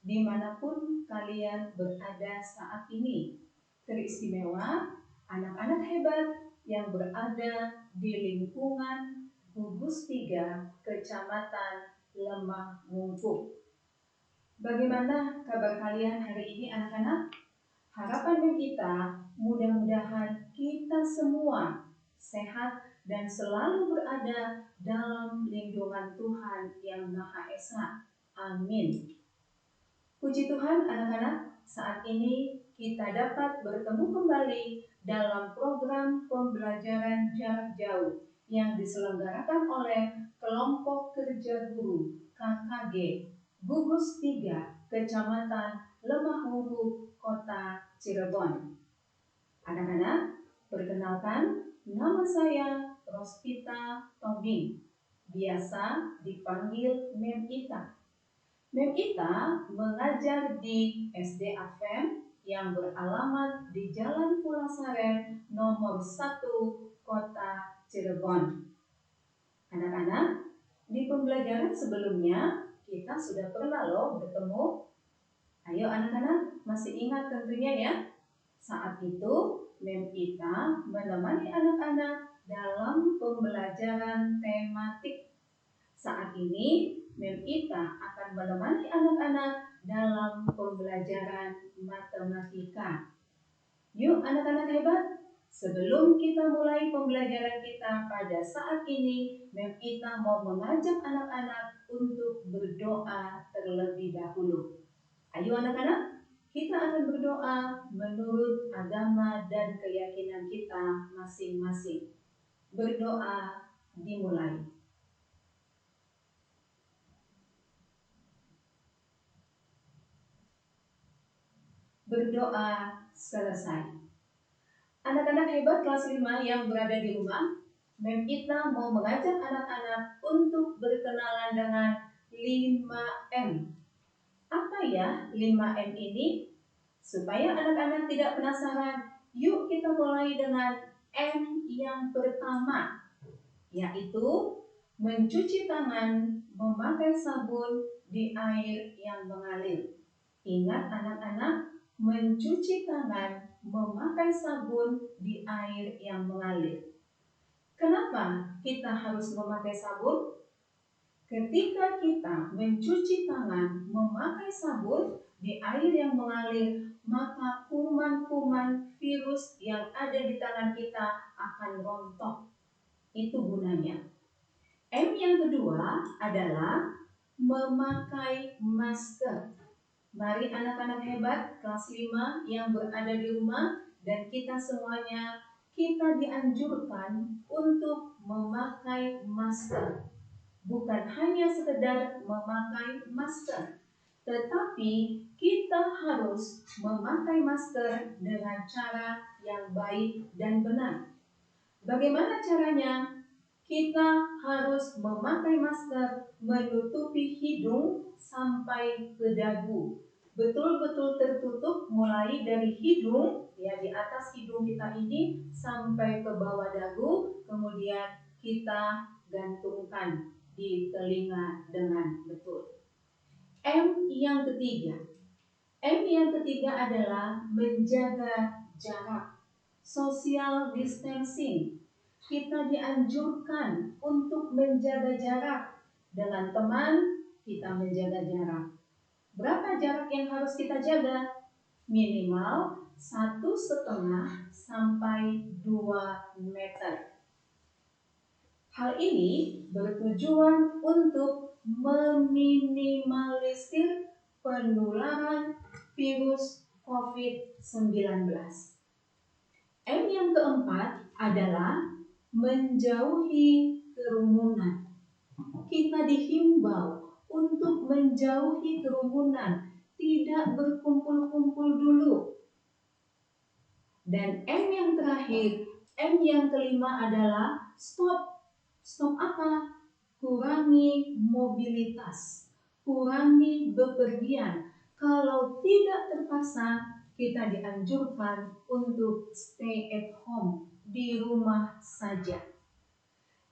dimanapun kalian berada saat ini. Teristimewa anak-anak hebat yang berada di lingkungan Gugus 3, Kecamatan Lemah Mungkup. Bagaimana kabar kalian hari ini anak-anak? Harapan kita mudah-mudahan kita semua sehat dan selalu berada dalam lindungan Tuhan yang Maha Esa. Amin. Puji Tuhan anak-anak, saat ini kita dapat bertemu kembali dalam program pembelajaran jarak jauh yang diselenggarakan oleh Kelompok Kerja Guru KKG Gugus 3 Kecamatan Lemah Mungkup, Kota Cirebon. Anak-anak, perkenalkan, nama saya Rospita Tobing, biasa dipanggil Mem Ita. Mem Ita mengajar di SD AFEM yang beralamat di Jalan Pulasaren nomor 1, Kota Cirebon. Anak-anak, di pembelajaran sebelumnya kita sudah pernah bertemu. Ayo anak-anak, masih ingat tentunya ya? Saat itu Mem Ita menemani anak-anak dalam pembelajaran tematik. Saat ini Mem Ita akan menemani anak-anak dalam pembelajaran matematika. Yuk anak-anak hebat, sebelum kita mulai pembelajaran kita pada saat ini, Mem Ita mau mengajak anak-anak untuk berdoa terlebih dahulu. Ayo anak-anak, kita akan berdoa menurut agama dan keyakinan kita masing-masing. Berdoa dimulai. Berdoa selesai. Anak-anak hebat kelas 5 yang berada di rumah, Mem Ita mau mengajak anak-anak untuk berkenalan dengan 5M. Apa ya 5M ini? Supaya anak-anak tidak penasaran, yuk kita mulai dengan M yang pertama, yaitu mencuci tangan memakai sabun di air yang mengalir. Ingat anak-anak, mencuci tangan memakai sabun di air yang mengalir. Kenapa kita harus memakai sabun? Ketika kita mencuci tangan memakai sabun di air yang mengalir, maka kuman-kuman virus yang ada di tangan kita akan rontok. Itu gunanya. M yang kedua adalah memakai masker. Mari anak-anak hebat kelas 5 yang berada di rumah dan kita semuanya, kita dianjurkan untuk memakai masker. Bukan hanya sekedar memakai masker, tetapi kita harus memakai masker dengan cara yang baik dan benar. Bagaimana caranya? Kita harus memakai masker menutupi hidung sampai ke dagu. Betul-betul tertutup mulai dari hidung, ya di atas hidung kita ini sampai ke bawah dagu, kemudian kita gantungkan di telinga dengan betul. M yang ketiga. M yang ketiga adalah menjaga jarak. Social distancing. Kita dianjurkan untuk menjaga jarak. Dengan teman, kita menjaga jarak. Berapa jarak yang harus kita jaga? Minimal 1,5 sampai 2 meter. Hal ini bertujuan untuk meminimalisir penularan virus COVID-19. M yang keempat adalah menjauhi kerumunan. Kita dihimbau untuk menjauhi kerumunan, tidak berkumpul-kumpul dulu. Dan M yang terakhir, M yang kelima adalah stop. Stop apa? Kurangi mobilitas, kurangi bepergian. Kalau tidak terpaksa, kita dianjurkan untuk stay at home, di rumah saja.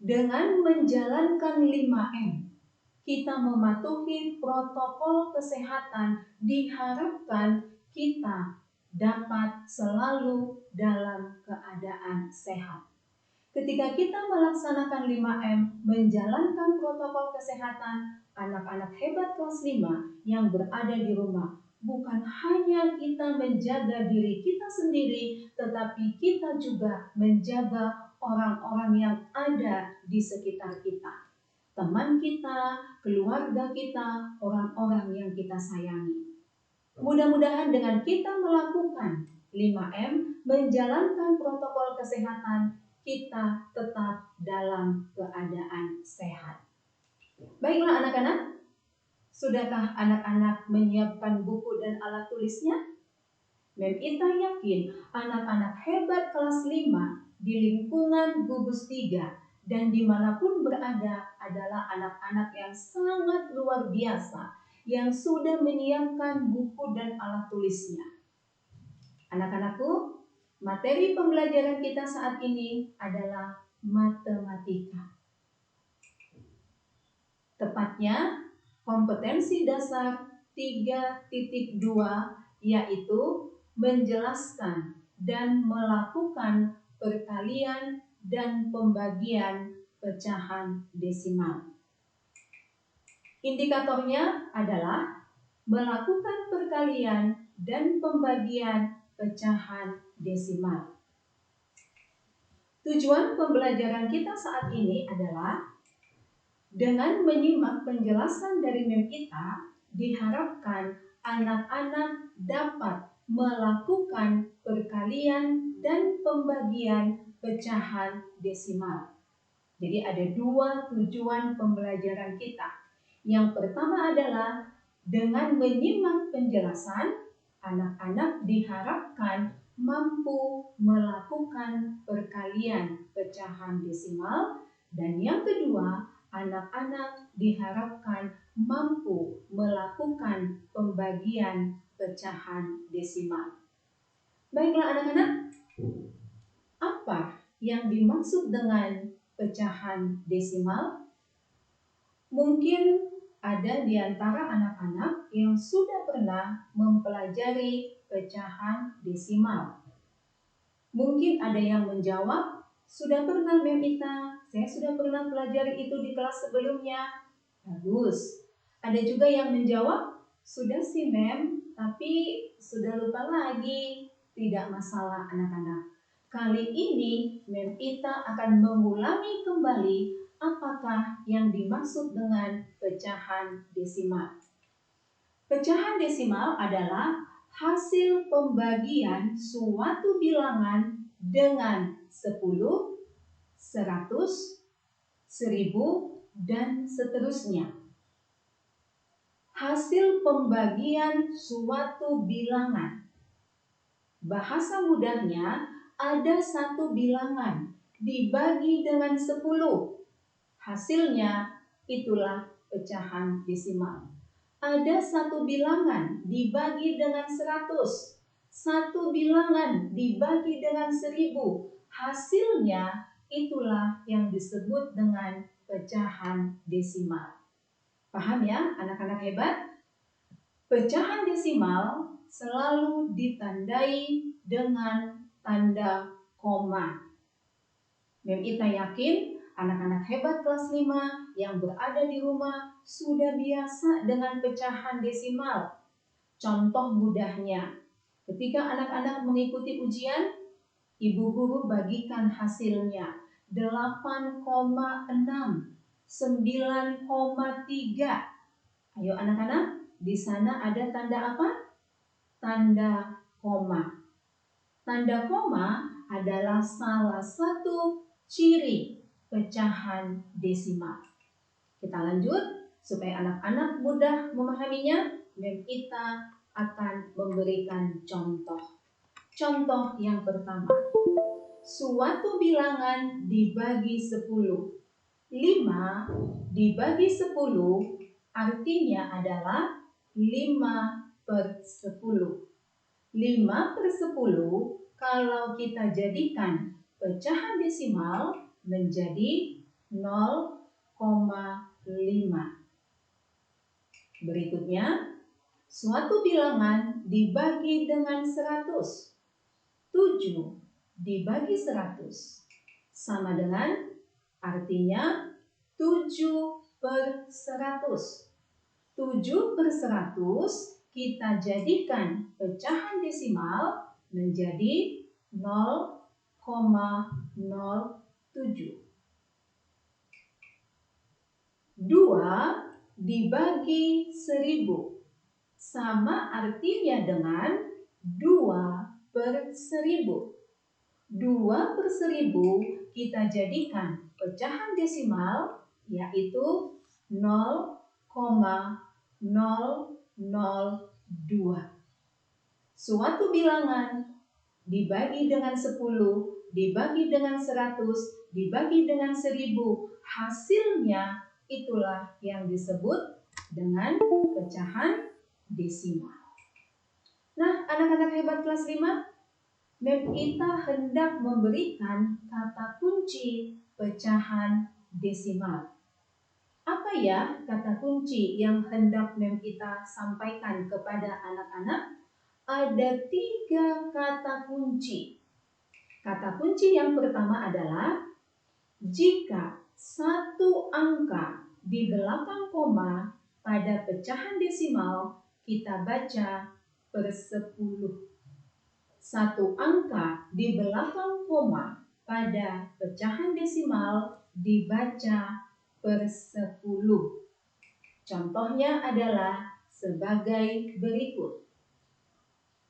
Dengan menjalankan 5M, kita mematuhi protokol kesehatan, diharapkan kita dapat selalu dalam keadaan sehat. Ketika kita melaksanakan 5M, menjalankan protokol kesehatan, anak-anak hebat kelas 5 yang berada di rumah, bukan hanya kita menjaga diri kita sendiri, tetapi kita juga menjaga orang-orang yang ada di sekitar kita. Teman kita, keluarga kita, orang-orang yang kita sayangi. Mudah-mudahan dengan kita melakukan 5M, menjalankan protokol kesehatan, kita tetap dalam keadaan sehat. Baiklah anak-anak, sudahkah anak-anak menyiapkan buku dan alat tulisnya? Mem Ita yakin anak-anak hebat kelas 5 di lingkungan gugus 3 dan dimanapun berada adalah anak-anak yang sangat luar biasa yang sudah menyiapkan buku dan alat tulisnya. Anak-anakku, materi pembelajaran kita saat ini adalah matematika. Tepatnya kompetensi dasar 3.2 yaitu menjelaskan dan melakukan perkalian dan pembagian pecahan desimal. Indikatornya adalah melakukan perkalian dan pembagian pecahan desimal. Tujuan pembelajaran kita saat ini adalah dengan menyimak penjelasan dari Mem Ita, diharapkan anak-anak dapat melakukan perkalian dan pembagian pecahan desimal. Jadi ada dua tujuan pembelajaran kita. Yang pertama adalah dengan menyimak penjelasan, anak-anak diharapkan mampu melakukan perkalian pecahan desimal, dan yang kedua, anak-anak diharapkan mampu melakukan pembagian pecahan desimal. Baiklah anak-anak, apa yang dimaksud dengan pecahan desimal? Mungkin ada di antara anak-anak yang sudah pernah mempelajari pecahan desimal. Mungkin ada yang menjawab, sudah pernah Mem Ita, saya sudah pernah pelajari itu di kelas sebelumnya. Bagus. Ada juga yang menjawab, sudah sih Mem, tapi sudah lupa lagi. Tidak masalah anak-anak. Kali ini Mem Ita akan mengulangi kembali apakah yang dimaksud dengan pecahan desimal. Pecahan desimal adalah hasil pembagian suatu bilangan dengan 10, 100, 1000, dan seterusnya. Hasil pembagian suatu bilangan. Bahasa mudahnya, ada satu bilangan dibagi dengan 10. Hasilnya itulah pecahan desimal. Ada satu bilangan dibagi dengan 100. Satu bilangan dibagi dengan 1000. Hasilnya itulah yang disebut dengan pecahan desimal. Paham ya anak-anak hebat? Pecahan desimal selalu ditandai dengan tanda koma. Mem Ita yakin anak-anak hebat kelas 5 yang berada di rumah sudah biasa dengan pecahan desimal. Contoh mudahnya, ketika anak-anak mengikuti ujian, ibu guru bagikan hasilnya 8,6, 9,3. Ayo anak-anak, di sana ada tanda apa? Tanda koma. Tanda koma adalah salah satu ciri pecahan desimal. Kita lanjut supaya anak-anak mudah memahaminya. Mem Ita akan memberikan contoh. Contoh yang pertama, suatu bilangan dibagi 10. 5 dibagi 10 artinya adalah 5/10. 5/10 kalau kita jadikan pecahan desimal menjadi 0,5. Berikutnya, suatu bilangan dibagi dengan 100. 7 dibagi 100 sama dengan, artinya 7/100. 7/100 kita jadikan pecahan desimal menjadi 0,07. 2 dibagi 1000 sama artinya dengan 2/1000. 2/1000 kita jadikan pecahan desimal yaitu 0,002. Suatu bilangan dibagi dengan 10, dibagi dengan 100, dibagi dengan 1000, hasilnya itulah yang disebut dengan pecahan desimal. Nah, anak-anak hebat kelas 5, Mem Ita hendak memberikan kata kunci pecahan desimal. Apa ya kata kunci yang hendak Mem Ita sampaikan kepada anak-anak? Ada 3 kata kunci. Kata kunci yang pertama adalah jika satu angka di belakang koma pada pecahan desimal kita baca per 10. Satu angka di belakang koma pada pecahan desimal dibaca per 10. Contohnya adalah sebagai berikut.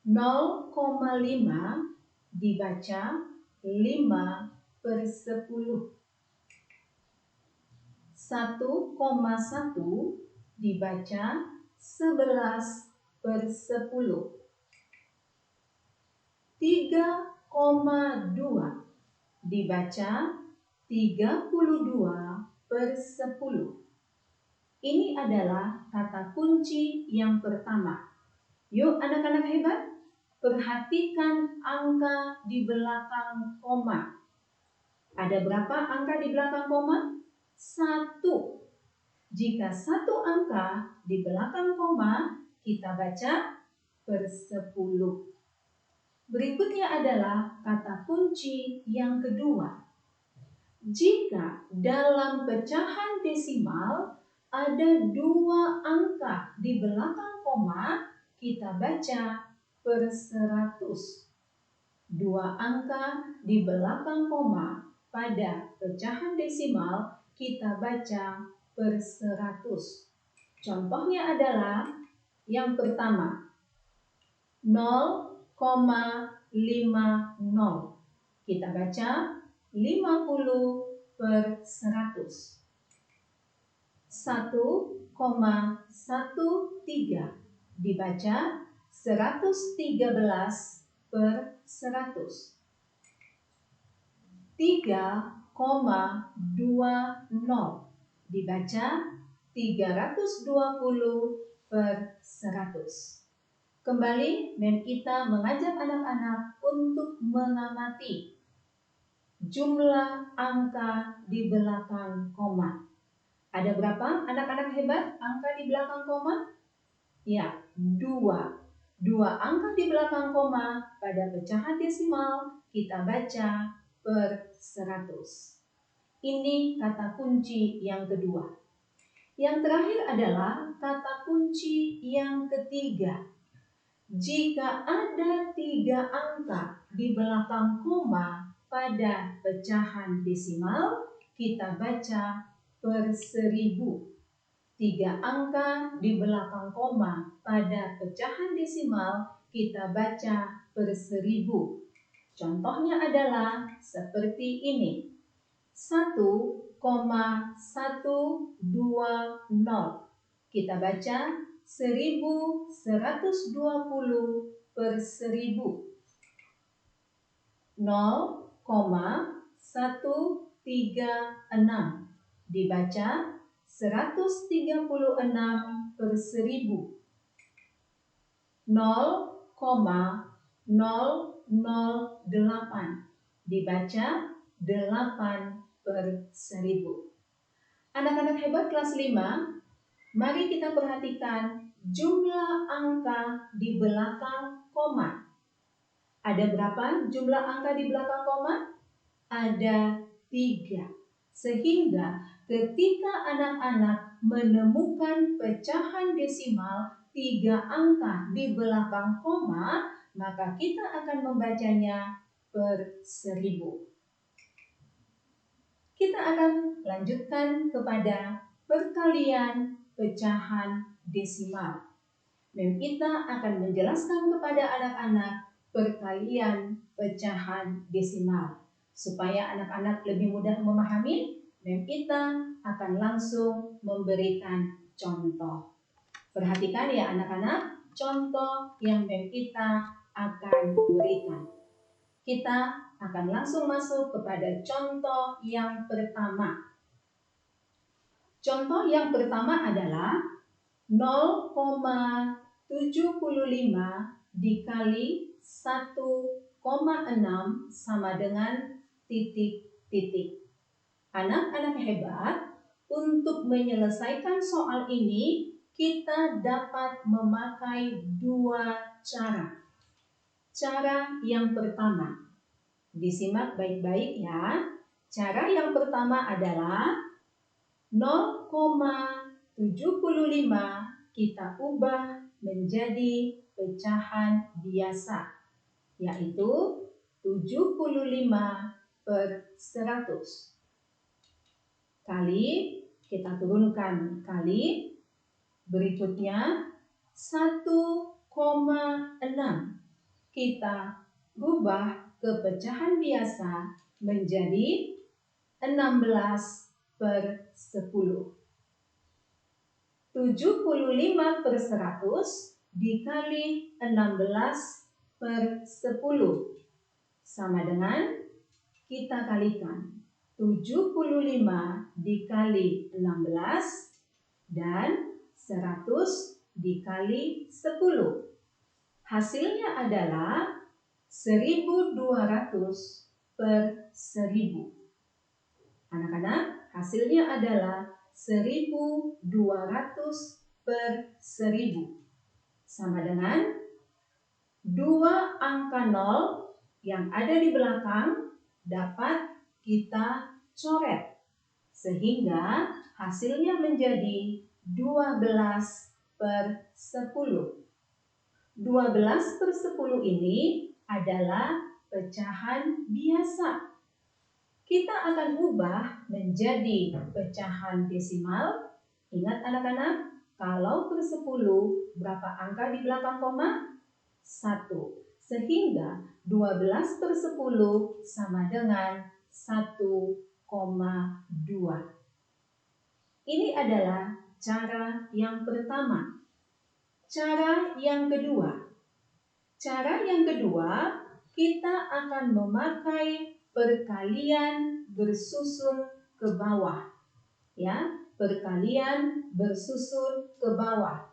0,5 dibaca 5/10. 1,1 dibaca 11/10. 3,2 dibaca 32/10. Ini adalah kata kunci yang pertama. Yuk anak-anak hebat, perhatikan angka di belakang koma. Ada berapa angka di belakang koma? 1. Jika satu angka di belakang koma, kita baca per 10. Berikutnya adalah kata kunci yang kedua. Jika dalam pecahan desimal ada 2 angka di belakang koma, kita baca per 100. 2 angka di belakang koma pada pecahan desimal kita baca per 100. Contohnya adalah yang pertama, 0,50. Kita baca 50/100. 1,13 dibaca 113/100. 3,20 dibaca 320/100. Kembali, Mem Ita mengajak anak-anak untuk mengamati jumlah angka di belakang koma. Ada berapa anak-anak hebat angka di belakang koma? Ya, 2. 2 angka di belakang koma pada pecahan desimal kita baca per 100. Ini kata kunci yang kedua. Yang terakhir adalah kata kunci yang ketiga. Jika ada 3 angka di belakang koma pada pecahan desimal, kita baca per 1000. 3 angka di belakang koma pada pecahan desimal, kita baca per 1000. Contohnya adalah seperti ini. 1,120. Kita baca 1120/1000. 0,136 dibaca 136/1000. 0,008 dibaca 8/1000. Anak-anak hebat kelas 5, Mari kita perhatikan jumlah angka di belakang koma. Ada berapa jumlah angka di belakang koma? Ada 3. Sehingga ketika anak-anak menemukan pecahan desimal 3 angka di belakang koma, maka kita akan membacanya per 1000. Kita akan lanjutkan kepada perkalian pecahan desimal. Mem Ita akan menjelaskan kepada anak-anak perkalian pecahan desimal. Supaya anak-anak lebih mudah memahami, Mem Ita akan langsung memberikan contoh. Perhatikan ya anak-anak, contoh yang Mem Ita akan berikan. Kita akan langsung masuk kepada contoh yang pertama. Contoh yang pertama adalah 0,75 dikali 1,6 sama dengan titik-titik. Anak-anak hebat, untuk menyelesaikan soal ini kita dapat memakai 2 cara. Cara yang pertama, disimak baik-baik ya. Cara yang pertama adalah 0,75 kita ubah menjadi pecahan biasa, yaitu 75/100. Kali, kita turunkan kali, berikutnya 1,6 kita rubah ke pecahan biasa menjadi 16/10. 75/100 dikali 16/10 sama dengan, kita kalikan 75 dikali 16 dan 100 dikali 10. Hasilnya adalah 1200/1000. Anak-anak, hasilnya adalah 1200/1000. Sama dengan 2 angka 0 yang ada di belakang dapat kita coret. Sehingga hasilnya menjadi 12/10. 12/10 ini adalah pecahan biasa. Kita akan ubah menjadi pecahan desimal. Ingat anak-anak, kalau per 10 berapa angka di belakang koma? 1. Sehingga 12/10 sama dengan 1,2. Ini adalah cara yang pertama. Cara yang kedua. Cara yang kedua, kita akan memakai perkalian bersusun ke bawah. Ya, perkalian bersusun ke bawah.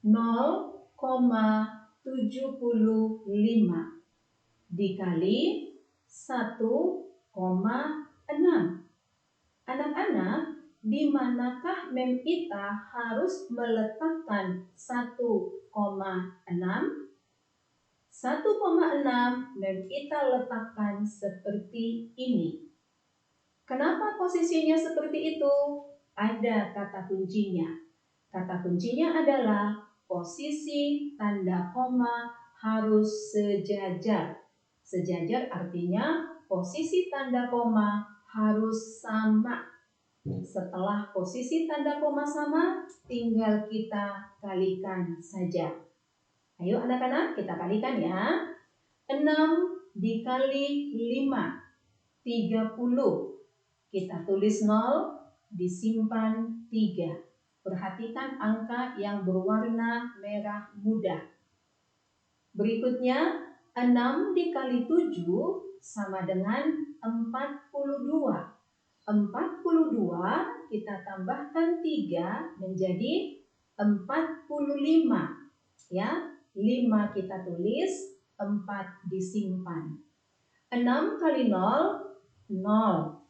0,75 dikali 1,6. Anak-anak, di manakah Mem Ita harus meletakkan 1,6? 1,6 Mem Ita letakkan seperti ini. Kenapa posisinya seperti itu? Ada kata kuncinya. Kata kuncinya adalah posisi tanda koma harus sejajar. Sejajar artinya posisi tanda koma harus sama. Setelah posisi tanda koma sama, tinggal kita kalikan saja. Ayo anak-anak, kita kalikan ya. 6 dikali 5, 30. Kita tulis 0, disimpan 3. Perhatikan angka yang berwarna merah muda. Berikutnya, 6 dikali 7 sama dengan 42. 42 kita tambahkan 3 menjadi 45. Ya, 5 kita tulis, 4 disimpan. 6 kali 0, 0.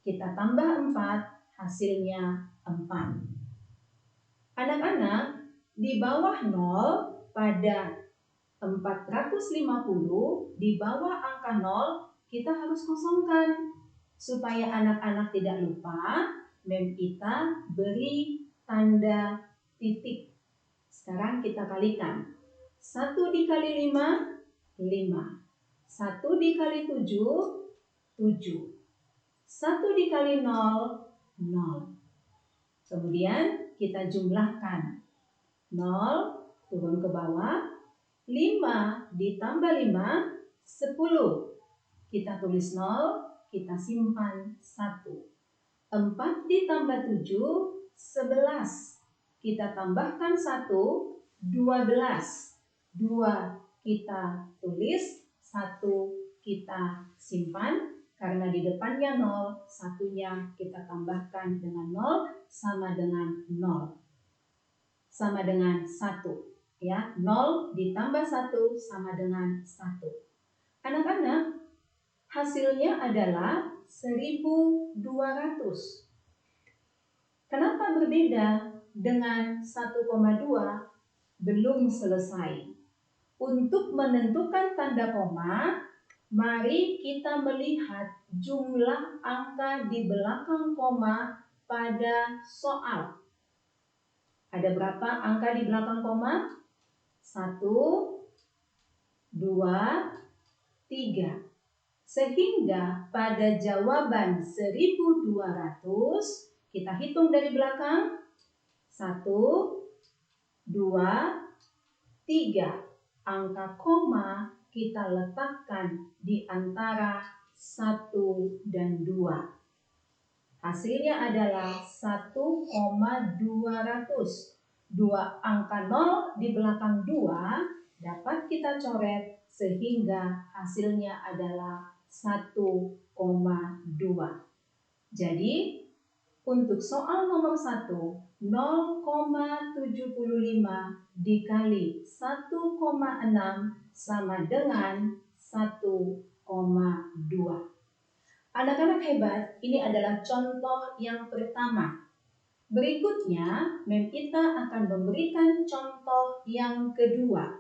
Kita tambah 4, hasilnya 4. Anak-anak, di bawah 0 pada 450, di bawah angka 0 kita harus kosongkan. Supaya anak-anak tidak lupa, Mem Ita beri tanda titik. Sekarang kita kalikan. 1 dikali 5, 5. 1 dikali 7, 7. 1 dikali 0, 0. Kemudian kita jumlahkan. 0 turun ke bawah. 5 ditambah 5, 10. Kita tulis 0, kita simpan 1. 4 ditambah 7, 11. Kita tambahkan 1, 12. 2 kita tulis, 1 kita simpan. Karena di depannya 0, satunya kita tambahkan dengan 0 sama dengan 0. Sama dengan 1. Ya, 0 ditambah 1 sama dengan 1. Anak-anak, hasilnya adalah 1.200. Kenapa berbeda dengan 1,2? Belum selesai. Untuk menentukan tanda koma, mari kita melihat jumlah angka di belakang koma pada soal. Ada berapa angka di belakang koma? 1, 2, 3. Sehingga pada jawaban 1.200, kita hitung dari belakang. 1, 2, 3. Angka koma kita letakkan di antara 1 dan 2. Hasilnya adalah 1,200. 2 angka 0 di belakang 2 dapat kita coret sehingga hasilnya adalah 1,2. Jadi untuk soal nomor 1, 0,75 dikali 1,6 sama dengan 1,2. Anak-anak hebat, ini adalah contoh yang pertama. Berikutnya, Mem Ita akan memberikan contoh yang kedua.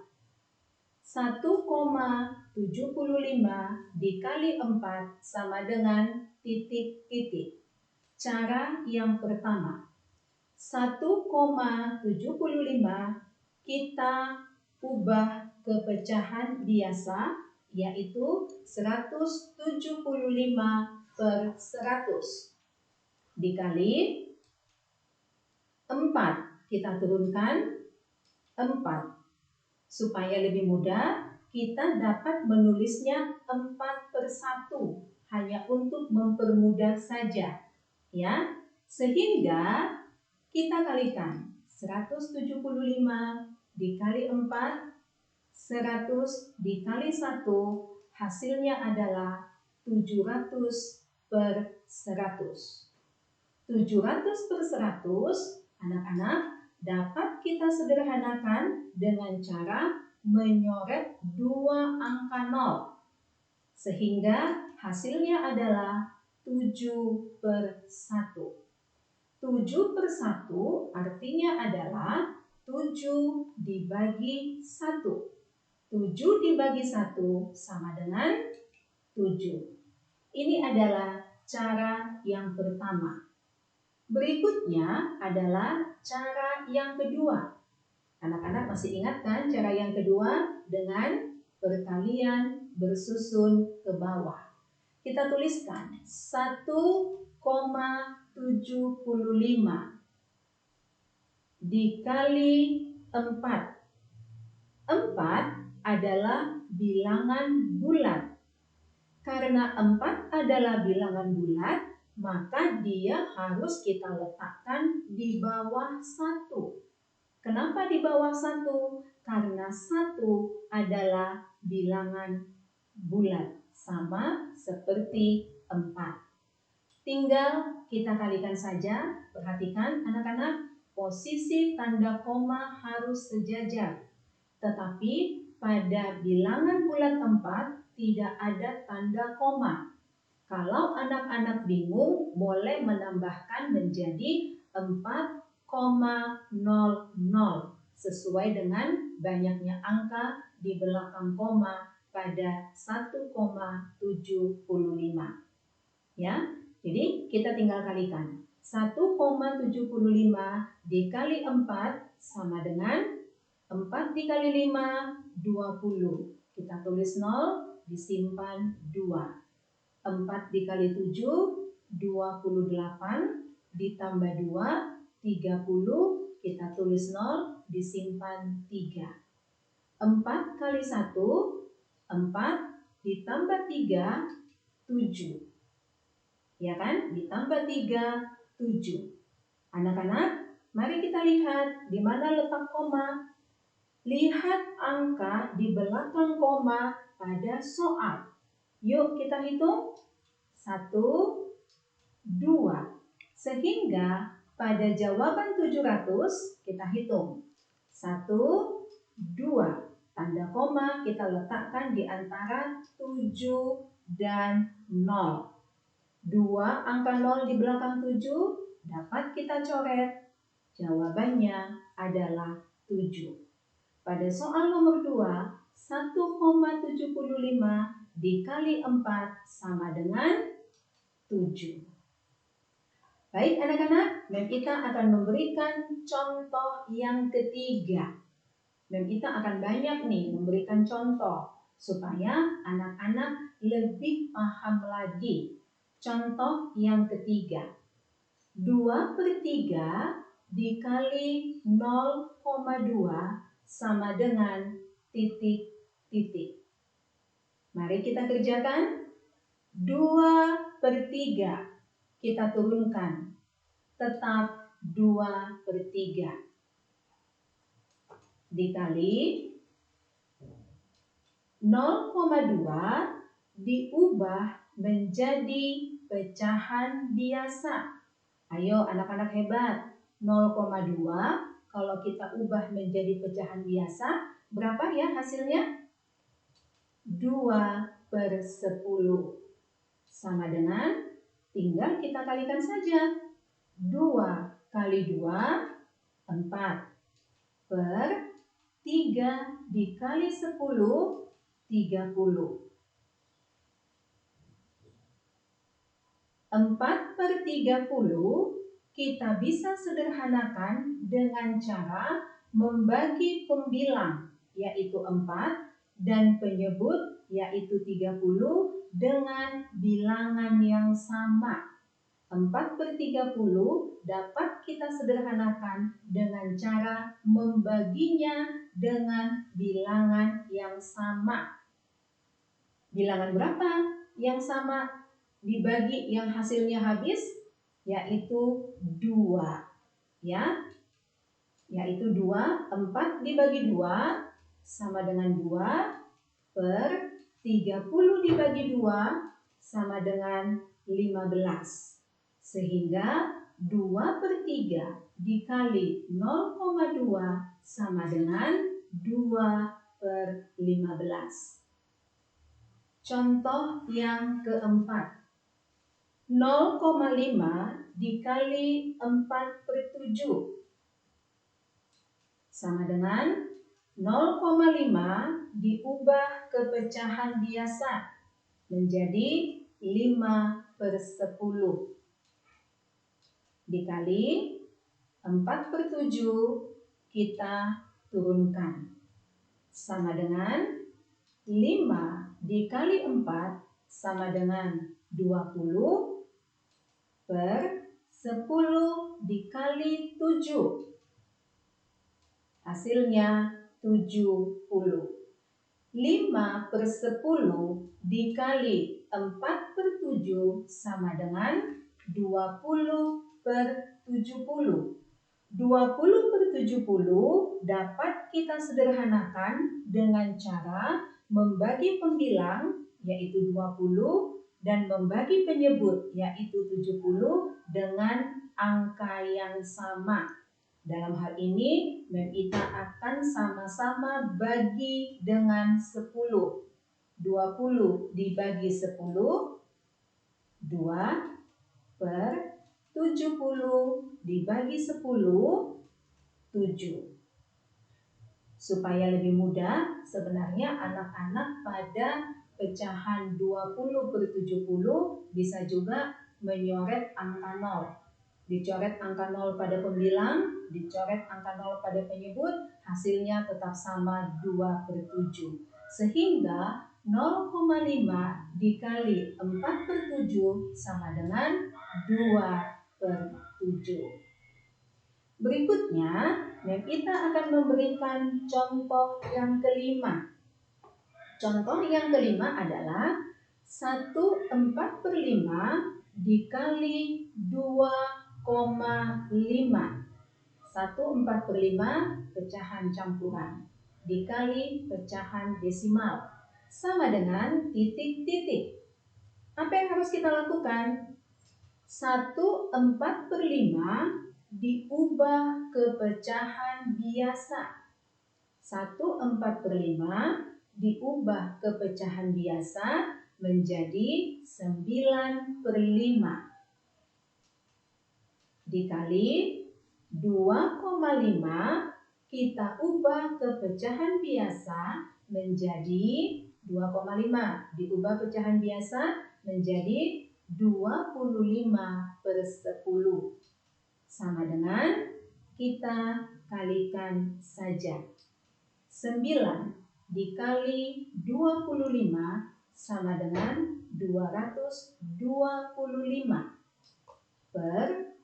1,75 dikali 4 sama dengan titik-titik. Cara yang pertama, 1,75 kita ubah ke pecahan biasa, yaitu 175/100 dikali 4. Kita turunkan 4. Supaya lebih mudah, kita dapat menulisnya 4/1 hanya untuk mempermudah saja. Ya, sehingga kita kalikan 175 dikali 4, 100 dikali 1, hasilnya adalah 700/100. 700/100, anak-anak, dapat kita sederhanakan dengan cara menyoret 2 angka 0. Sehingga hasilnya adalah 7/1. 7/1 artinya adalah 7 dibagi 1. 7 dibagi 1 sama dengan 7. Ini adalah cara yang pertama. Berikutnya adalah cara yang kedua. Anak-anak masih ingat kan cara yang kedua? Dengan perkalian bersusun ke bawah. Kita tuliskan 1,75 dikali 4. 4 adalah bilangan bulat. Karena 4 adalah bilangan bulat, maka dia harus kita letakkan di bawah 1. Kenapa di bawah 1? Karena 1 adalah bilangan bulat, sama seperti 4. Tinggal kita kalikan saja. Perhatikan anak-anak, posisi tanda koma harus sejajar. Tetapi pada bilangan bulat 4 tidak ada tanda koma. Kalau anak-anak bingung, boleh menambahkan menjadi 4,5. sesuai dengan banyaknya angka di belakang koma pada 1,75. Ya, jadi kita tinggal kalikan. 1,75 dikali 4 sama dengan 4 dikali 5, 20. Kita tulis 0, disimpan 2. 4 dikali 7, 28, ditambah 2, 30. Kita tulis 0, disimpan 3. 4 kali 1, 4, ditambah 3, 7. Ya kan? Ditambah 3, 7. Anak-anak, mari kita lihat di mana letak koma. Lihat angka di belakang koma pada soal. Yuk kita hitung. 1, 2. Sehingga pada jawaban 700 kita hitung. 1, 2. Tanda koma kita letakkan di antara 7 dan 0. 2 angka 0 di belakang 7 dapat kita coret. Jawabannya adalah 7. Pada soal nomor 2, 1,75 dikali 4 sama dengan 7. Baik anak-anak, Mem Ita akan memberikan contoh yang ketiga. Mem Ita akan banyak nih memberikan contoh supaya anak-anak lebih paham lagi. Contoh yang ketiga, 2/3 dikali 0,2 sama dengan titik-titik. Mari kita kerjakan. 2/3 kita turunkan, tetap 2/3 dikali 0,2 diubah menjadi pecahan biasa. Ayo anak-anak hebat. 0,2 kalau kita ubah menjadi pecahan biasa, berapa ya hasilnya? 2/10. Sama dengan, tinggal kita kalikan saja. 2 kali 2, 4. Per 3 dikali 10, 30. 4/30 kita bisa sederhanakan dengan cara membagi pembilang, yaitu 4, dan penyebut, yaitu 30, dengan bilangan yang sama. 4/30 dapat kita sederhanakan dengan cara membaginya dengan bilangan yang sama. Bilangan berapa yang sama dibagi yang hasilnya habis? Yaitu 2. Ya, yaitu 2. 4 dibagi 2 sama dengan 2 per 30 dibagi 2 sama dengan 15. Sehingga 2/3 dikali 0,2 sama dengan 2/15. Contoh yang keempat. 0,5 dikali 4/7 sama dengan 0,5 diubah ke pecahan biasa menjadi 5/10 dikali 4/7 kita turunkan sama dengan 5 dikali 4 sama dengan 20 per 10 dikali 7. Hasilnya 70. 5/10 dikali 4/7 sama dengan 20/70. 20/70 dapat kita sederhanakan dengan cara membagi pembilang, yaitu 20, dan membagi penyebut, yaitu 70, dengan angka yang sama. Dalam hal ini, Mem Ita akan sama-sama bagi dengan 10. 20 dibagi 10, 2/10. 70 dibagi 10, 7. Supaya lebih mudah, sebenarnya anak-anak pada pecahan 20/70 bisa juga menyoret angka 0. Dicoret angka 0 pada pembilang, dicoret angka 0 pada penyebut, hasilnya tetap sama 2/7. Sehingga 0,5 dikali 4/7 sama dengan 2/7. Berikutnya, kita akan memberikan contoh yang kelima. Contoh yang kelima adalah 1/4/5 dikali 2,5. 1/4/5 pecahan campuran dikali pecahan desimal sama dengan titik-titik. Apa yang harus kita lakukan? 1/4/5 diubah ke pecahan biasa. 1/4/5 diubah ke pecahan biasa menjadi 9/5 dikali 2,5 kita ubah ke pecahan biasa menjadi 2,5 diubah pecahan biasa menjadi 25/10 sama dengan kita kalikan saja. 9 dikali 25 sama dengan 225 per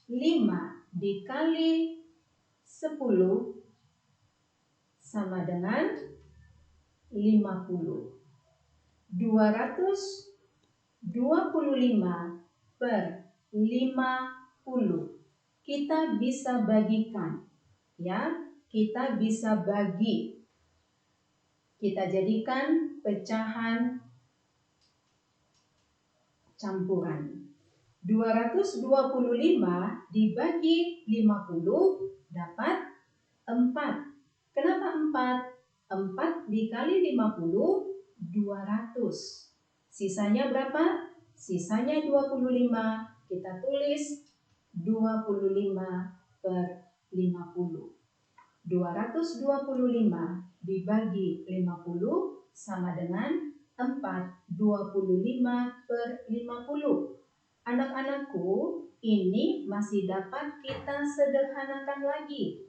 5 dikali 10 sama dengan 50. 225 per 50. Kita bisa bagikan, ya, kita bisa bagi. Kita jadikan pecahan campuran. 225 dibagi 50 dapat 4. Kenapa 4? 4 dikali 50, 200. Sisanya berapa? Sisanya 25. Kita tulis 25/50. 225 dibagi 50 sama dengan 4. 25/50. Anak-anakku, ini masih dapat kita sederhanakan lagi.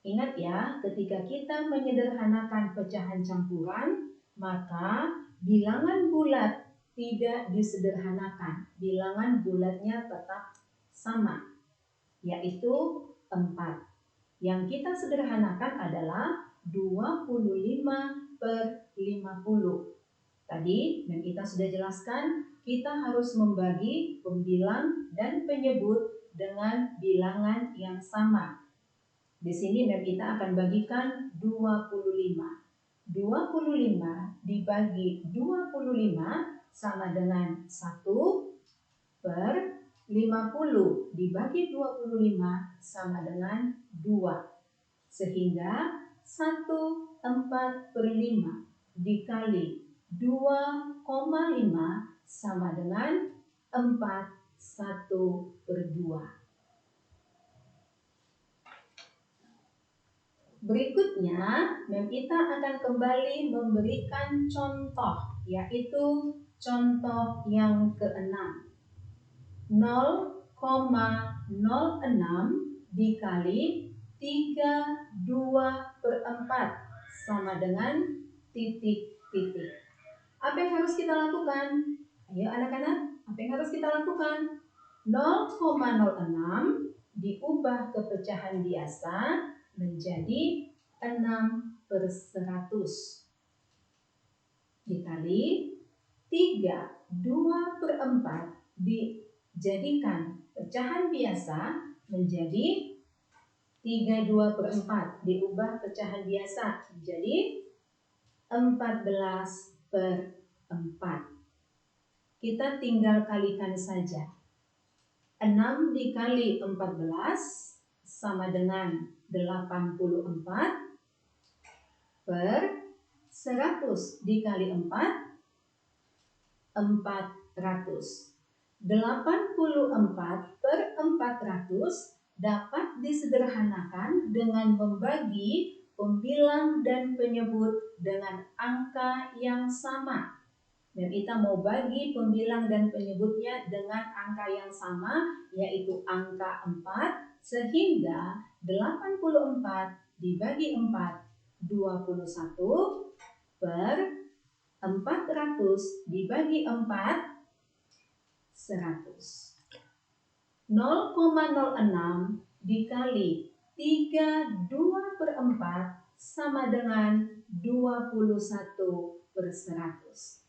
Ingat ya, ketika kita menyederhanakan pecahan campuran, maka bilangan bulat tidak disederhanakan. Bilangan bulatnya tetap sama, yaitu 4. Yang kita sederhanakan adalah 25/50. Tadi yang kita sudah jelaskan, kita harus membagi pembilang dan penyebut dengan bilangan yang sama. Di sini kita akan bagikan 25. 25 dibagi 25 sama dengan 1 per 50 dibagi 25 sama dengan 2. Sehingga 1/4/5 dikali 2,5 sama dengan 4/1/2. Berikutnya, Kita akan kembali memberikan contoh, yaitu contoh yang ke-6. 0,06 dikali 32/4 sama dengan titik-titik. Apa yang harus kita lakukan? Ayo anak-anak, apa yang harus kita lakukan? 0,06 diubah ke pecahan biasa menjadi 6/100 dikali 32/4 dijadikan pecahan biasa menjadi 32/4 diubah pecahan biasa menjadi 14/4. Kita tinggal kalikan saja. 6 dikali 14 sama dengan 84 per 100 dikali 4, 400. 84/400 dapat disederhanakan dengan membagi pembilang dan penyebut dengan angka yang sama. Dan kita mau bagi pembilang dan penyebutnya dengan angka yang sama, yaitu angka 4, sehingga 84 dibagi 4, 21, per 400 dibagi 4, 100. 0,06 dikali 32/4 sama dengan 21/100.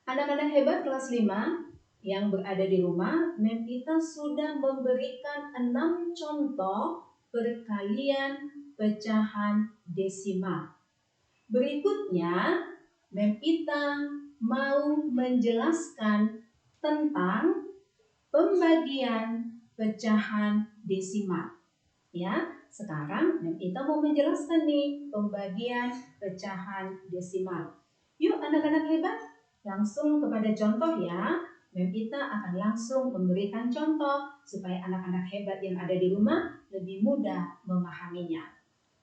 Anak-anak hebat kelas 5 yang berada di rumah, kita sudah memberikan 6 contoh perkalian pecahan desimal. Berikutnya, kita mau menjelaskan tentang pembagian pecahan desimal. Ya, sekarang kita mau menjelaskan nih pembagian pecahan desimal. Yuk anak-anak hebat, langsung kepada contoh ya. Kita akan langsung memberikan contoh supaya anak-anak hebat yang ada di rumah lebih mudah memahaminya.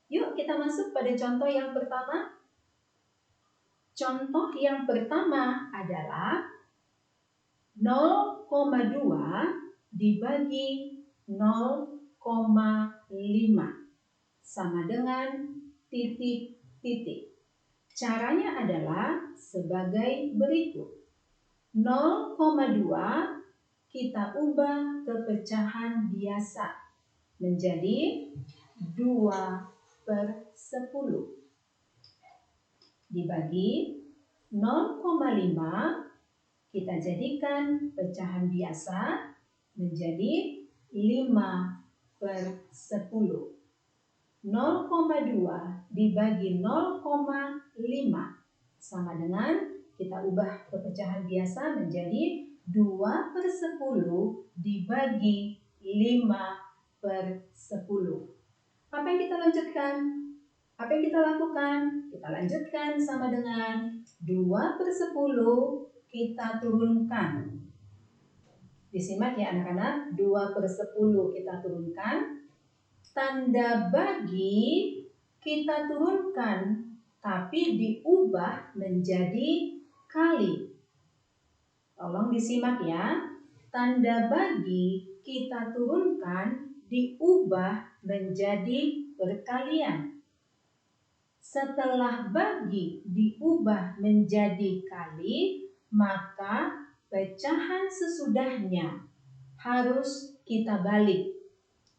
Yuk kita masuk pada contoh yang pertama. Contoh yang pertama adalah 0,2 dibagi 0,5 sama dengan titik-titik. Caranya adalah sebagai berikut. 0,2 kita ubah ke pecahan biasa menjadi 2/10 dibagi 0,5 kita jadikan pecahan biasa menjadi 5/10. 0,2 dibagi 0,5 sama dengan kita ubah ke pecahan biasa menjadi 2/10 dibagi 5/10. Apa yang kita lanjutkan? Apa yang kita lakukan? Kita lanjutkan sama dengan 2/10 kita turunkan. Disimak ya anak-anak, 2/10 kita turunkan. Tanda bagi kita turunkan, tapi diubah menjadi kali. Tolong disimak ya. Tanda bagi kita turunkan, diubah menjadi perkalian. Setelah bagi diubah menjadi kali, maka pecahan sesudahnya harus kita balik.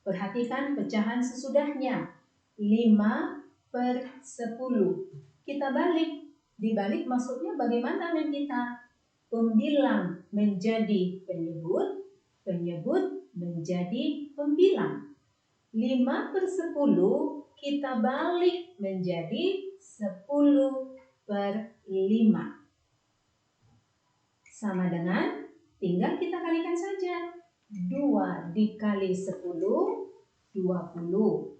Perhatikan pecahan sesudahnya 5/10. Kita balik. Dibalik maksudnya bagaimana kita? Pembilang menjadi penyebut, penyebut menjadi pembilang. 5/10 kita balik menjadi 10/5. Sama dengan, tinggal kita kalikan saja. 2 dikali 10, 20.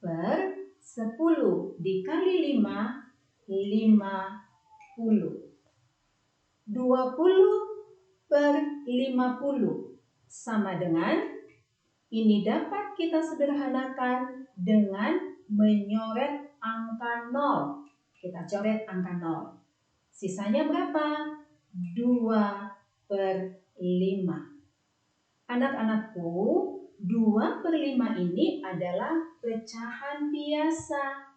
Per 10 dikali 5, 50. 20/50 sama dengan, ini dapat kita sederhanakan dengan menyoret angka 0. Kita coret angka 0. Sisanya berapa? 2/5. Anak-anakku, 2/5 ini adalah pecahan biasa.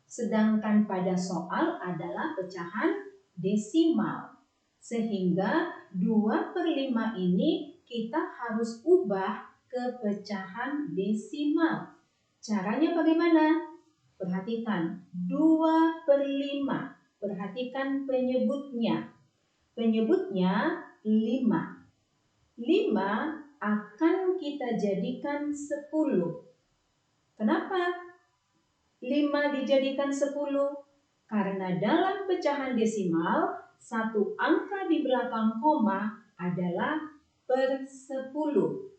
Sedangkan pada soal adalah pecahan desimal. Sehingga 2/5 ini kita harus ubah ke pecahan desimal. Caranya bagaimana? Perhatikan 2/5. Perhatikan penyebutnya. Penyebutnya 5. 5 akan kita jadikan 10. Kenapa 5 dijadikan 10? Karena dalam pecahan desimal, satu angka di belakang koma adalah per 10.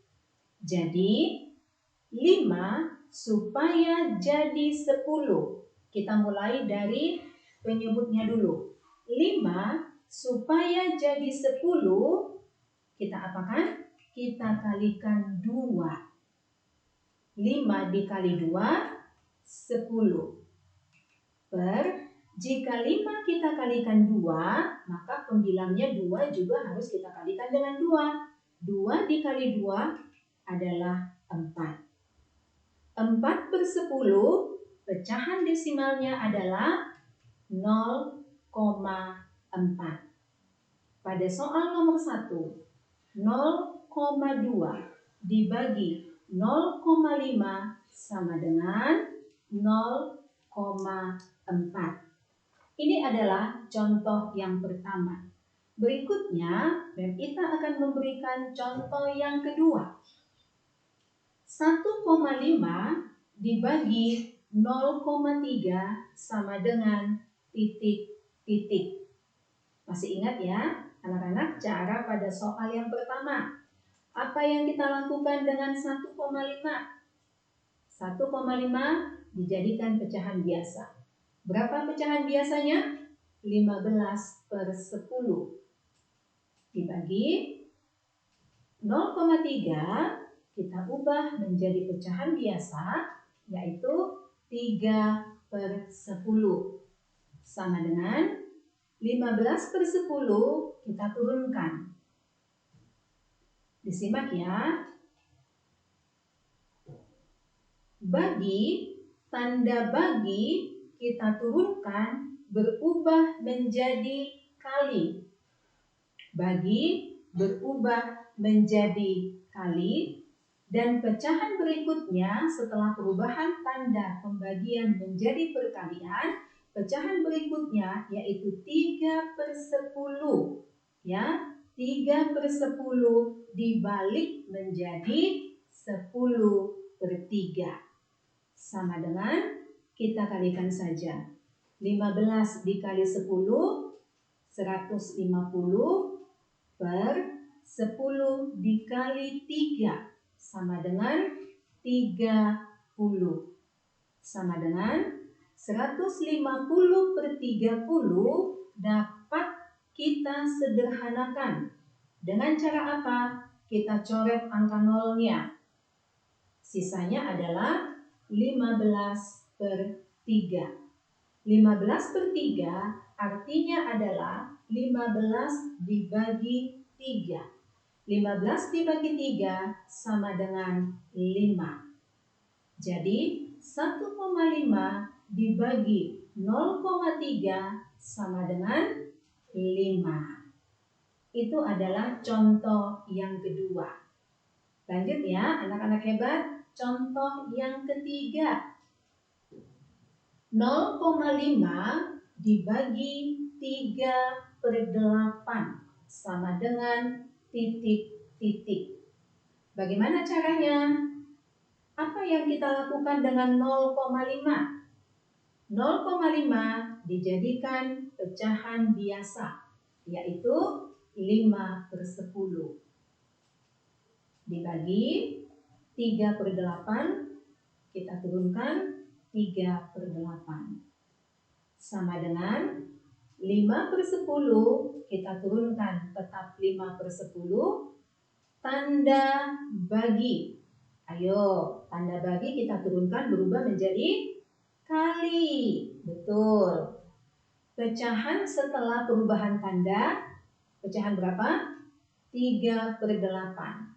Jadi 5 supaya jadi 10. Kita mulai dari penyebutnya dulu. 5 supaya jadi 10, kita apakan? Kita kalikan 2. 5 dikali 2, 10. Jika 5 kita kalikan 2, maka pembilangnya 2 juga harus kita kalikan dengan 2. 2 dikali 2 adalah 4. 4/10, pecahan desimalnya adalah 0,4. Pada soal nomor 1, 0,2 dibagi 0,5 sama dengan 0,4. Ini adalah contoh yang pertama. Berikutnya, Mem Ita akan memberikan contoh yang kedua. 1,5 dibagi 0,3 sama dengan titik-titik. Masih ingat ya, anak-anak, cara pada soal yang pertama? Apa yang kita lakukan dengan 1,5? 1,5 dijadikan pecahan biasa. Berapa pecahan biasanya? 15/10. Dibagi 0,3 kita ubah menjadi pecahan biasa, yaitu 3/10. Sama dengan 15/10 kita turunkan. Disimak ya. Bagi, tanda bagi kita turunkan berubah menjadi kali. Bagi berubah menjadi kali, dan pecahan berikutnya setelah perubahan tanda pembagian menjadi perkalian, pecahan berikutnya yaitu 3/10. Ya, 3/10 dibalik menjadi 10/3. Sama dengan, kita kalikan saja. 15 dikali 10, 150 per 10 dikali 3 sama dengan 30. Sama dengan 150/30 dapat kita sederhanakan. Dengan cara apa? Kita coret angka nolnya. Sisanya adalah 15/3. 15/3 artinya adalah 15 dibagi 3. 15 dibagi 3 sama dengan 5. Jadi 1,5 dibagi 0,3 sama dengan 5. Itu adalah contoh yang kedua. Lanjut ya, anak-anak hebat. Contoh yang ketiga. 0,5 dibagi 3/8 sama dengan titik-titik. Bagaimana caranya? Apa yang kita lakukan dengan 0,5? 0,5 dijadikan pecahan biasa, yaitu 5/10. Dibagi 3/8, kita turunkan 3/8. Sama dengan 5/10, kita turunkan tetap 5/10. Tanda bagi. Ayo, tanda bagi kita turunkan berubah menjadi kali. Betul. Pecahan setelah perubahan tanda, pecahan berapa? 3/8.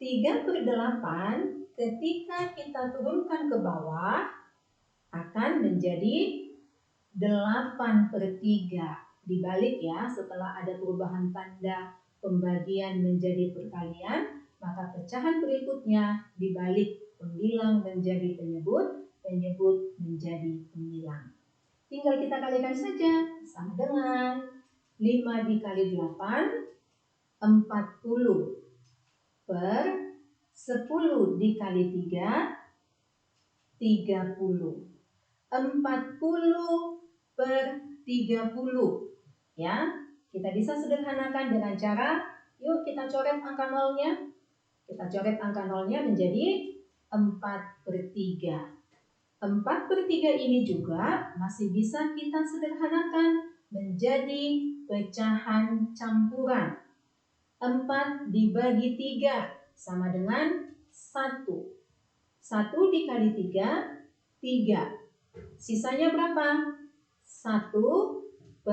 3/8 ketika kita turunkan ke bawah akan menjadi 8/3. Dibalik ya, setelah ada perubahan tanda pembagian menjadi perkalian, maka pecahan berikutnya dibalik, pembilang menjadi penyebut, penyebut menjadi pembilang. Tinggal kita kalikan saja, sama dengan 5 dikali 8, 40 per 10 dikali 3, 30. 40 per 30. Ya, kita bisa sederhanakan dengan cara, yuk kita coret angka nolnya. Kita coret angka nolnya menjadi 4/3. 4/3 ini juga masih bisa kita sederhanakan menjadi pecahan campuran. 4 dibagi 3 sama dengan 1. 1 dikali 3, 3. Sisanya berapa? 1/3.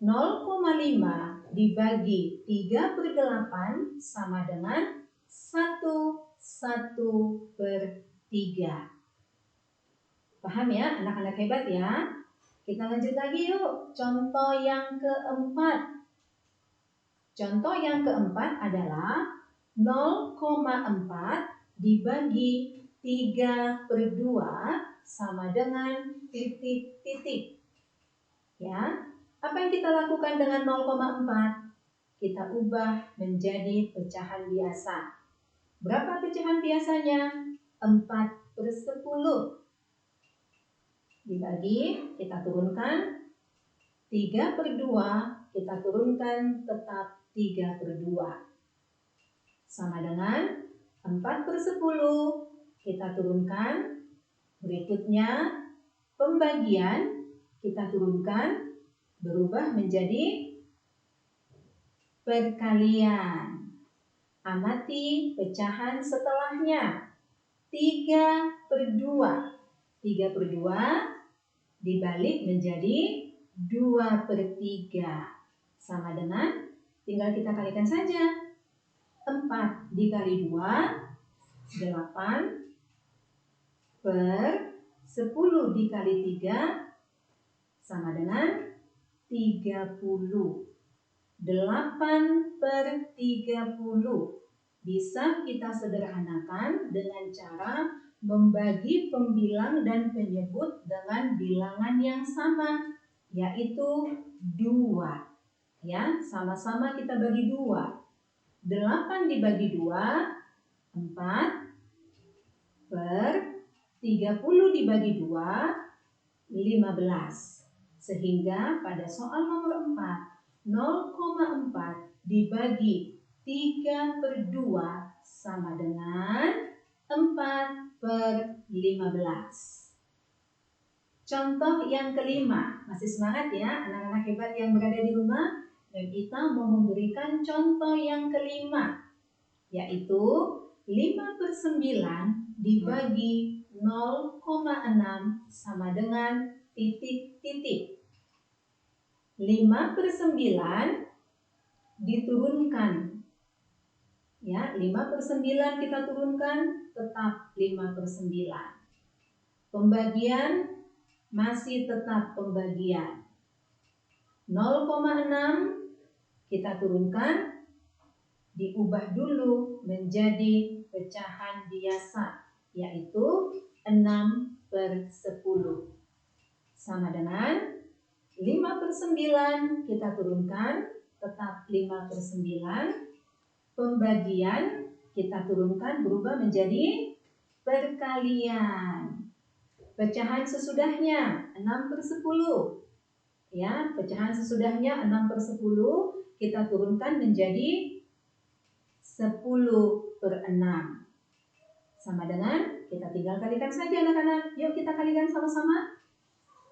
0,5 dibagi 3/8 sama dengan 1/3. Paham ya anak-anak hebat ya? Kita lanjut lagi yuk. Contoh yang keempat. Contoh yang keempat adalah 0,4 dibagi 3/2 sama dengan titik-titik. Ya, apa yang kita lakukan dengan 0,4? Kita ubah menjadi pecahan biasa. Berapa pecahan biasanya? 4/10. Dibagi, kita turunkan 3/2, kita turunkan tetap 3/2. Sama dengan 4/10, kita turunkan. Berikutnya, pembagian kita turunkan, berubah menjadi perkalian. Amati pecahan setelahnya. 3/2. 3/2 dibalik menjadi 2/3. Sama dengan, tinggal kita kalikan saja. 4 dikali 2, 8. 10 dikali 3 sama dengan 30. 8/30. Bisa kita sederhanakan dengan cara membagi pembilang dan penyebut dengan bilangan yang sama, yaitu 2. Ya, sama-sama kita bagi 2. 8 dibagi 2, 4. 30 dibagi 2, 15. Sehingga pada soal nomor 4, 0,4 dibagi 3/2 sama dengan 4/15. Contoh yang kelima. Masih semangat ya anak-anak hebat yang berada di rumah? Dan kita mau memberikan contoh yang kelima, yaitu 5/9 dibagi 0,6 sama dengan titik-titik. 5/9 diturunkan. Ya, 5/9 kita turunkan, tetap 5/9. Pembagian masih tetap pembagian. 0,6 kita turunkan, diubah dulu menjadi pecahan biasa, yaitu 6/10. Sama dengan 5/9 kita turunkan, tetap 5/9. Pembagian kita turunkan, berubah menjadi perkalian. Pecahan sesudahnya 6/10. Ya, pecahan sesudahnya 6/10 kita turunkan menjadi 10/6. Sama dengan, kita tinggal kalikan saja anak-anak. Yuk kita kalikan sama-sama.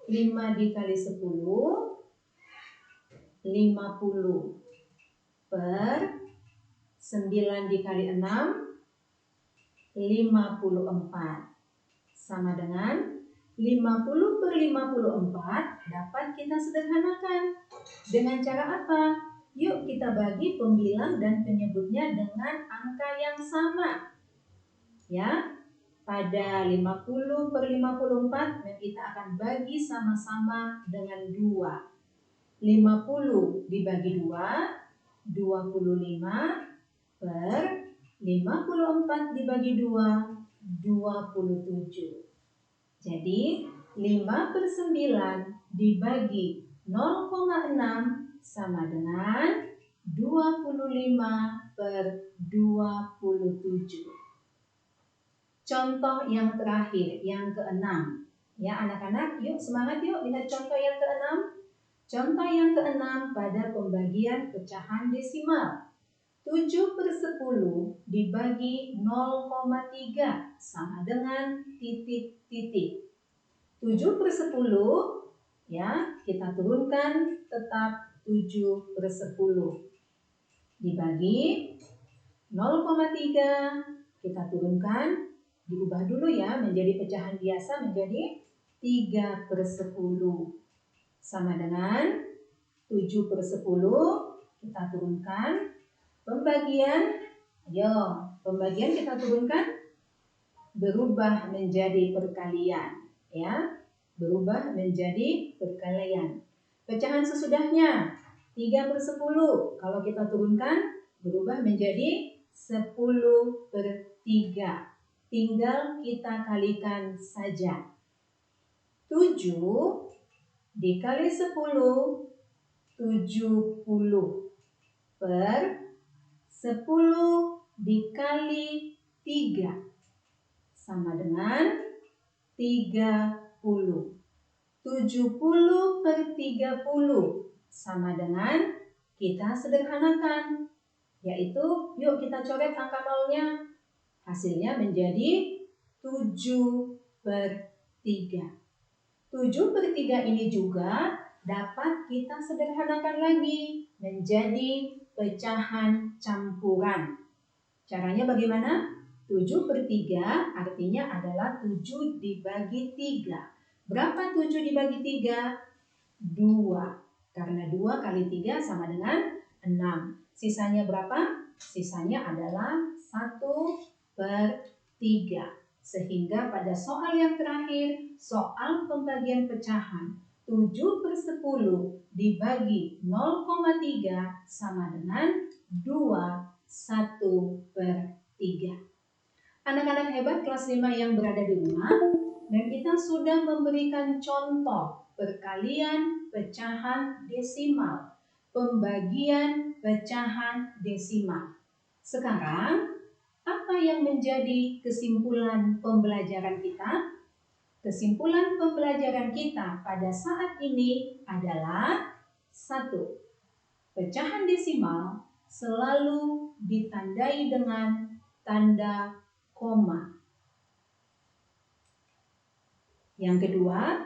5 dikali 10, 50. 9 dikali 6, 54. Sama dengan 50/54 dapat kita sederhanakan. Dengan cara apa? Yuk kita bagi pembilang dan penyebutnya dengan angka yang sama. Ya, pada 50/54 kita akan bagi sama-sama dengan 2. 50 dibagi 2, 25. 54 dibagi 2, 27. Jadi 5/9 dibagi 0,6 sama dengan 25/27. Contoh yang terakhir, yang keenam. Ya anak-anak, yuk semangat yuk lihat contoh yang keenam. Contoh yang keenam pada pembagian pecahan desimal. 7/10 dibagi 0,3 sama dengan titik-titik. 7/10 ya, kita turunkan tetap 7/10. Dibagi 0,3 kita turunkan, diubah dulu ya menjadi pecahan biasa menjadi 3/10. Sama dengan 7/10 kita turunkan. Pembagian kita turunkan berubah menjadi perkalian ya. Berubah menjadi perkalian. Pecahan sesudahnya 3/10 kalau kita turunkan berubah menjadi 10/3. Tinggal kita kalikan saja. 7 dikali 10, 70 per 10 dikali 3 sama dengan 30. 70/30 sama dengan, kita sederhanakan, yaitu yuk kita coret angka nolnya. Hasilnya menjadi 7/3. 7/3 ini juga dapat kita sederhanakan lagi menjadi pecahan campuran. Caranya bagaimana? 7/3 artinya adalah 7 dibagi 3. Berapa 7 dibagi 3? 2. Karena 2 kali 3 sama dengan 6. Sisanya berapa? Sisanya adalah 1/3. Sehingga pada soal yang terakhir, soal pembagian pecahan, 7/10 dibagi 0,3 sama dengan 2 1/3. Anak-anak hebat kelas 5 yang berada di rumah, dan kita sudah memberikan contoh perkalian pecahan desimal, pembagian pecahan desimal. Sekarang, apa yang menjadi kesimpulan pembelajaran kita? Kesimpulan pembelajaran kita pada saat ini adalah 1. Pecahan desimal selalu ditandai dengan tanda koma. Yang kedua,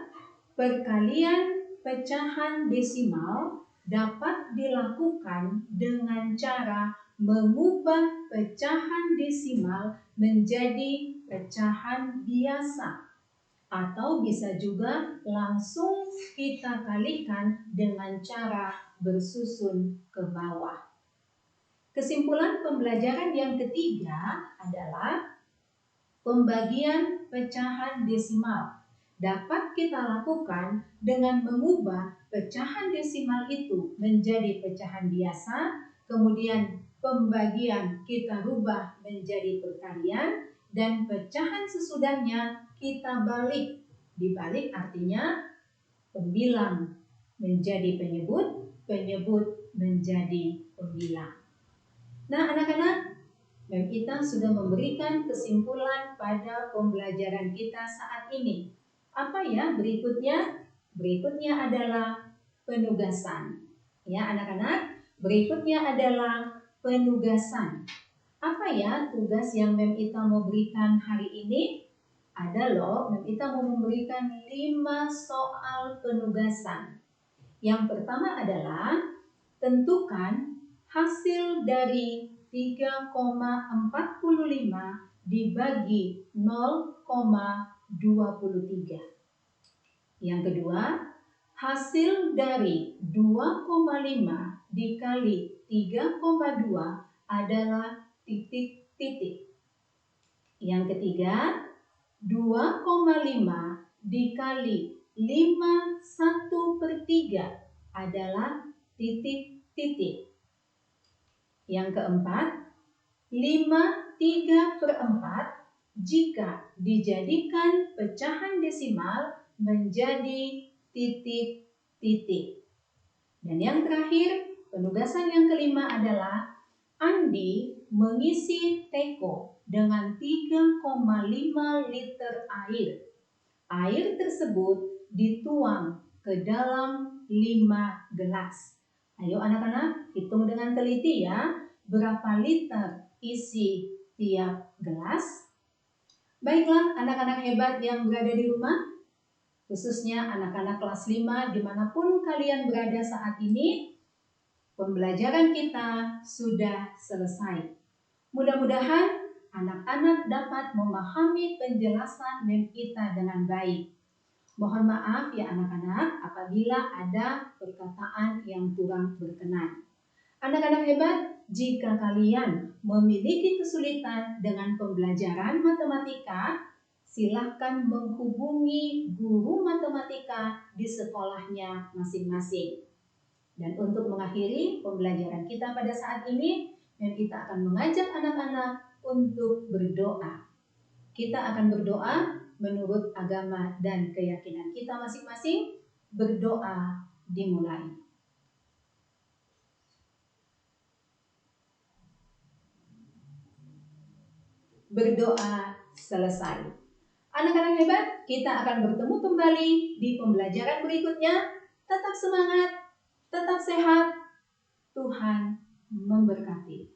perkalian pecahan desimal dapat dilakukan dengan cara mengubah pecahan desimal menjadi pecahan biasa. Atau bisa juga langsung kita kalikan dengan cara bersusun ke bawah. Kesimpulan pembelajaran yang ketiga adalah pembagian pecahan desimal dapat kita lakukan dengan mengubah pecahan desimal itu menjadi pecahan biasa, kemudian pembagian kita rubah menjadi perkalian, dan pecahan sesudahnya kita balik. Dibalik artinya pembilang menjadi penyebut, penyebut menjadi pembilang. Nah anak-anak, dan kita sudah memberikan kesimpulan pada pembelajaran kita saat ini. Apa ya berikutnya? Berikutnya adalah penugasan. Ya anak-anak, berikutnya adalah penugasan. Apa ya tugas yang Mem Ita mau berikan hari ini? Ada loh, Mem Ita mau memberikan 5 soal penugasan. Yang pertama adalah tentukan hasil dari 3,45 dibagi 0,23. Yang kedua, hasil dari 2,5 dikali 3,2 adalah titik-titik. Yang ketiga, 2,5 dikali 5 1/3 adalah titik-titik. Yang keempat, 5 3/4 jika dijadikan pecahan desimal menjadi titik-titik. Dan yang terakhir, penugasan yang kelima adalah Andi mengisi teko dengan 3,5 liter air. Air tersebut dituang ke dalam 5 gelas. Ayo anak-anak, hitung dengan teliti ya, berapa liter isi tiap gelas. Baiklah anak-anak hebat yang berada di rumah, khususnya anak-anak kelas 5 dimanapun kalian berada saat ini, pembelajaran kita sudah selesai. Mudah-mudahan anak-anak dapat memahami penjelasan mem kita dengan baik. Mohon maaf ya anak-anak apabila ada perkataan yang kurang berkenan. Anak-anak hebat, jika kalian memiliki kesulitan dengan pembelajaran matematika, silakan menghubungi guru matematika di sekolahnya masing-masing. Dan untuk mengakhiri pembelajaran kita pada saat ini, kita akan mengajak anak-anak untuk berdoa. Kita akan berdoa menurut agama dan keyakinan kita masing-masing. Berdoa dimulai. Berdoa selesai. Anak-anak hebat, kita akan bertemu kembali di pembelajaran berikutnya. Tetap semangat, tetap sehat. Tuhan memberkati.